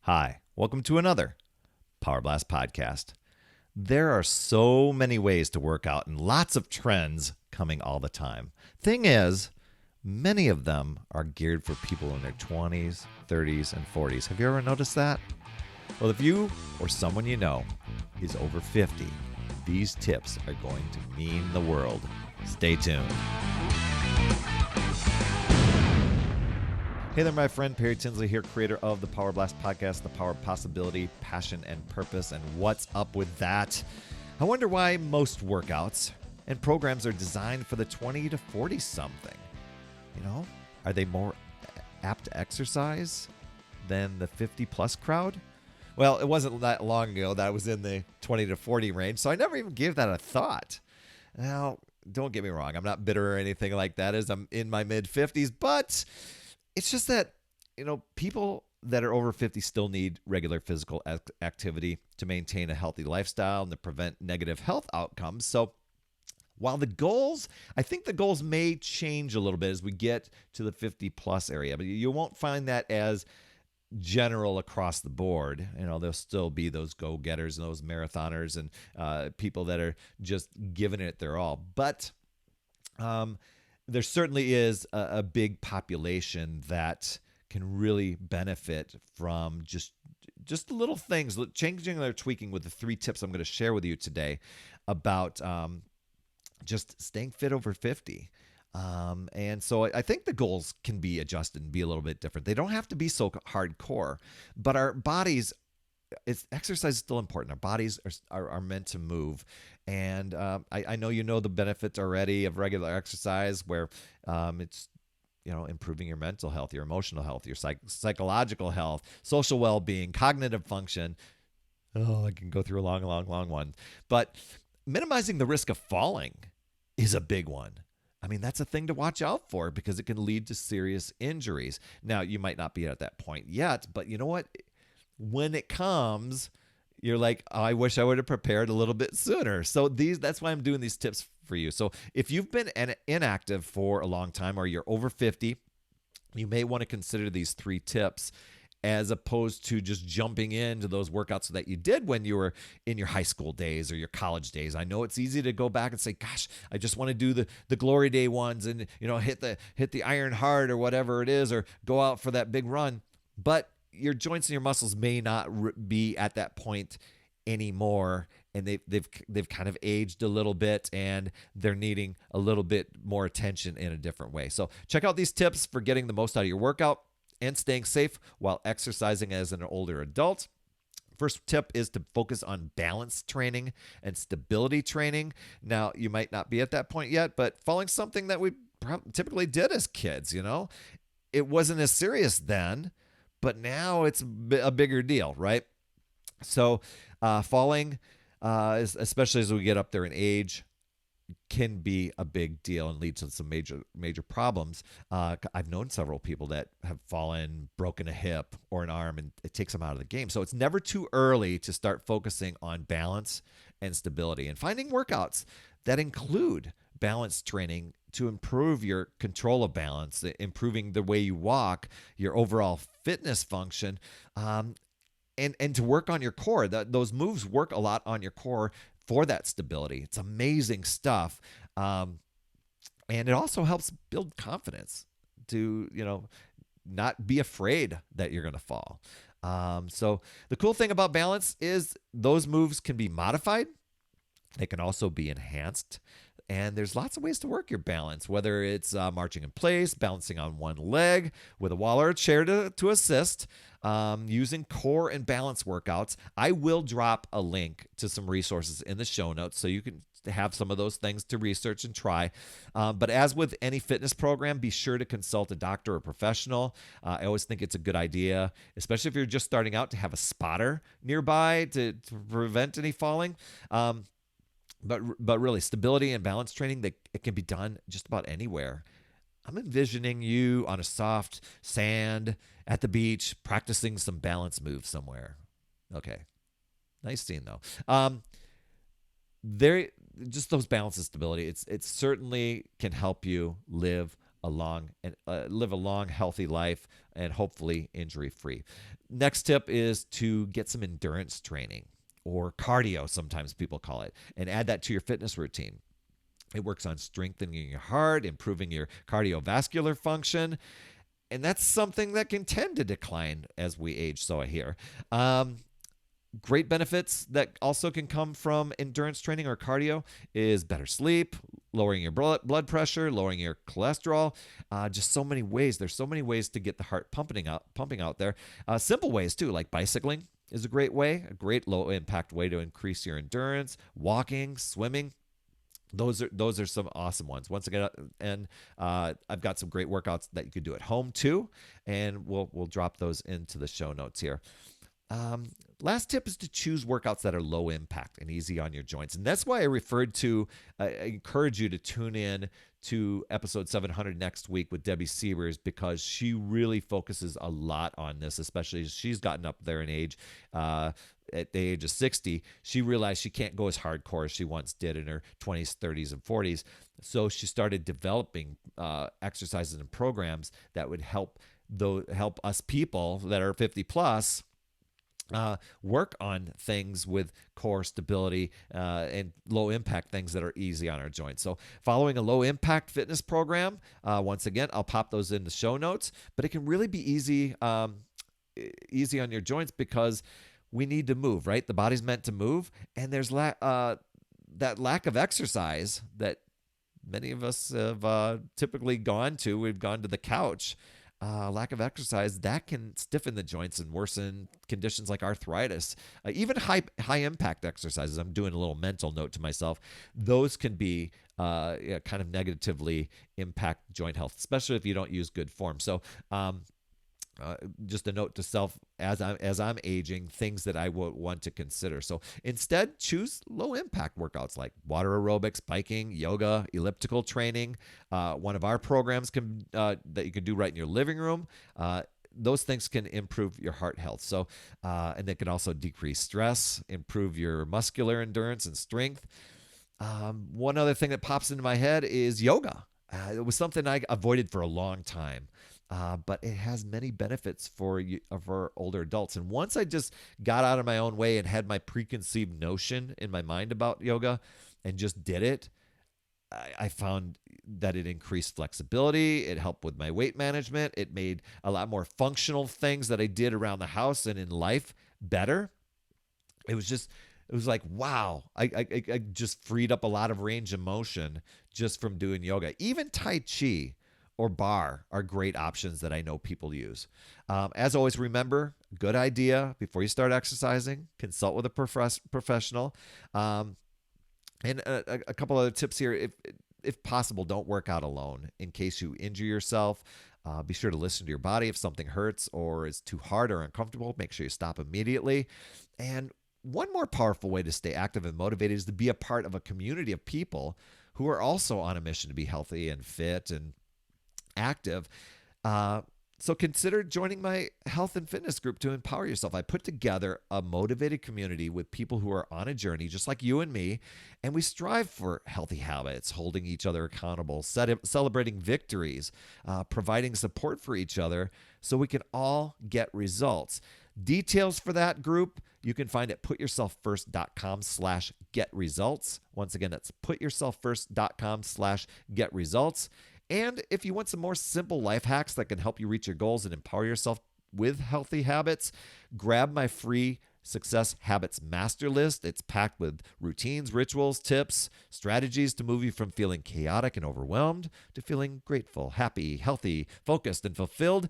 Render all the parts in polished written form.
Hi, welcome to another Power Blast podcast. There are so many ways to work out and lots of trends coming all the time. Thing is, many of them are geared for people in their 20s, 30s, and 40s. Have you ever noticed that? Well, if you or someone you know is over 50, these tips are going to mean the world. Stay tuned. Hey there, my friend. Perry Tinsley here, creator of the Power Blast podcast, the power of possibility, passion, and purpose. And what's up with that? I wonder why most workouts and programs are designed for the 20 to 40 something. You know, are they more apt to exercise than the 50 plus crowd? Well, it wasn't that long ago that I was in the 20 to 40 range, so I never even gave that a thought. Now, don't get me wrong. I'm not bitter or anything like that as I'm in my mid 50s, but it's just that, people that are over 50 still need regular physical activity to maintain a healthy lifestyle and to prevent negative health outcomes. So while I think the goals may change a little bit as we get to the 50 plus area, but you won't find that as general across the board. There'll still be those go-getters and those marathoners and people that are just giving it their all. But there certainly is a big population that can really benefit from just the little things, changing or tweaking with the 3 tips I'm going to share with you today about just staying fit over 50. And so I think the goals can be adjusted and be a little bit different. They don't have to be so hardcore, but our bodies, exercise is still important. Our bodies are meant to move. And I know you know the benefits already of regular exercise, where it's improving your mental health, your emotional health, your psychological health, social well-being, cognitive function. Oh, I can go through a long one. But minimizing the risk of falling is a big one. I mean, that's a thing to watch out for because it can lead to serious injuries. Now, you might not be at that point yet, but you know what? When it comes, you're like, oh, I wish I would have prepared a little bit sooner. So that's why I'm doing these tips for you. So if you've been inactive for a long time or you're over 50, you may want to consider these 3 tips as opposed to just jumping into those workouts that you did when you were in your high school days or your college days. I know it's easy to go back and say, gosh, I just want to do the glory day ones and, hit the iron hard or whatever it is, or go out for that big run. But your joints and your muscles may not be at that point anymore, and they've kind of aged a little bit, and they're needing a little bit more attention in a different way. So check out these tips for getting the most out of your workout and staying safe while exercising as an older adult. First tip is to focus on balance training and stability training. Now, you might not be at that point yet, but following something that we typically did as kids, it wasn't as serious then, but now it's a bigger deal, right? So falling, especially as we get up there in age, can be a big deal and lead to some major problems. I've known several people that have fallen, broken a hip or an arm, and it takes them out of the game. So it's never too early to start focusing on balance and stability and finding workouts that include balance training to improve your control of balance, improving the way you walk, your overall fitness function, and to work on your core. Those moves work a lot on your core for that stability. It's amazing stuff. And it also helps build confidence to, not be afraid that you're going to fall. So the cool thing about balance is those moves can be modified. They can also be enhanced. And there's lots of ways to work your balance, whether it's marching in place, balancing on one leg with a wall or a chair to assist, using core and balance workouts. I will drop a link to some resources in the show notes so you can have some of those things to research and try. But as with any fitness program, be sure to consult a doctor or professional. I always think it's a good idea, especially if you're just starting out, to have a spotter nearby to prevent any falling. But really, stability and balance training, it can be done just about anywhere. I'm envisioning you on a soft sand at the beach practicing some balance moves somewhere. Okay. Nice scene, though. There, just those balance and stability, it certainly can help you live live a long, healthy life, and hopefully injury-free. Next tip is to get some endurance training, or cardio, sometimes people call it, and add that to your fitness routine. It works on strengthening your heart, improving your cardiovascular function, and that's something that can tend to decline as we age, so I hear. Great benefits that also can come from endurance training or cardio is better sleep, lowering your blood pressure, lowering your cholesterol. Just so many ways. There's so many ways to get the heart pumping out there. Simple ways too, like bicycling is a great way, a great low impact way to increase your endurance. Walking, swimming. Those are some awesome ones. Once again, and I've got some great workouts that you could do at home too, and we'll drop those into the show notes here. Last tip is to choose workouts that are low impact and easy on your joints. And that's why I encourage you to tune in to episode 700 next week with Debbie Siebers, because she really focuses a lot on this, especially as she's gotten up there in age. At the age of 60, she realized she can't go as hardcore as she once did in her 20s, 30s, and 40s. So she started developing exercises and programs that would help us people that are 50 plus work on things with core stability and low impact things that are easy on our joints. So following a low impact fitness program, once again, I'll pop those in the show notes, but it can really be easy on your joints because we need to move, right? The body's meant to move, and there's that lack of exercise that many of us have typically gone to. We've gone to the couch. Lack of exercise, that can stiffen the joints and worsen conditions like arthritis. Even high impact exercises, I'm doing a little mental note to myself, those can be kind of negatively impact joint health, especially if you don't use good form. So just a note to self as I'm aging, things that I would want to consider. So instead, choose low impact workouts like water aerobics, biking, yoga, elliptical training. One of our programs that you can do right in your living room. Those things can improve your heart health. So, and they can also decrease stress, improve your muscular endurance and strength. One other thing that pops into my head is yoga. It was something I avoided for a long time. But it has many benefits for older adults. And once I just got out of my own way and had my preconceived notion in my mind about yoga and just did it, I found that it increased flexibility. It helped with my weight management. It made a lot more functional things that I did around the house and in life better. It was like, wow, I just freed up a lot of range of motion just from doing yoga. Even Tai Chi or bar are great options that I know people use. As always, remember, good idea before you start exercising, consult with a professional. And a couple other tips here. If possible, don't work out alone in case you injure yourself. Be sure to listen to your body. If something hurts or is too hard or uncomfortable, make sure you stop immediately. And one more powerful way to stay active and motivated is to be a part of a community of people who are also on a mission to be healthy and fit and active. So consider joining my health and fitness group to empower yourself. I put together a motivated community with people who are on a journey just like you and me, and we strive for healthy habits, holding each other accountable, celebrating victories, providing support for each other so we can all get results. Details for that group you can find at putyourselffirst.com/getresults. Once again, that's putyourselffirst.com/getresults. And if you want some more simple life hacks that can help you reach your goals and empower yourself with healthy habits, grab my free Success Habits Master List. It's packed with routines, rituals, tips, strategies to move you from feeling chaotic and overwhelmed to feeling grateful, happy, healthy, focused, and fulfilled.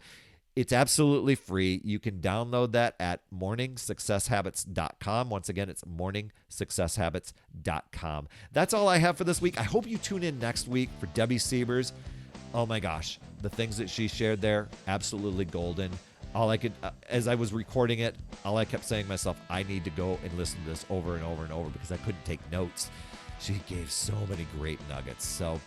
It's absolutely free. You can download that at morningsuccesshabits.com. Once again, it's morningsuccesshabits.com. That's all I have for this week. I hope you tune in next week for Debbie Siebers. Oh my gosh, the things that she shared there, absolutely golden. As I was recording it, all I kept saying to myself, I need to go and listen to this over and over and over because I couldn't take notes. She gave so many great nuggets. So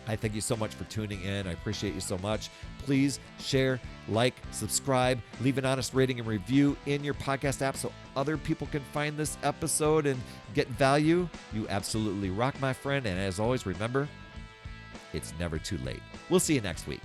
I thank you so much for tuning in. I appreciate you so much. Please share, like, subscribe, leave an honest rating and review in your podcast app so other people can find this episode and get value. You absolutely rock, my friend. And as always, remember, it's never too late. We'll see you next week.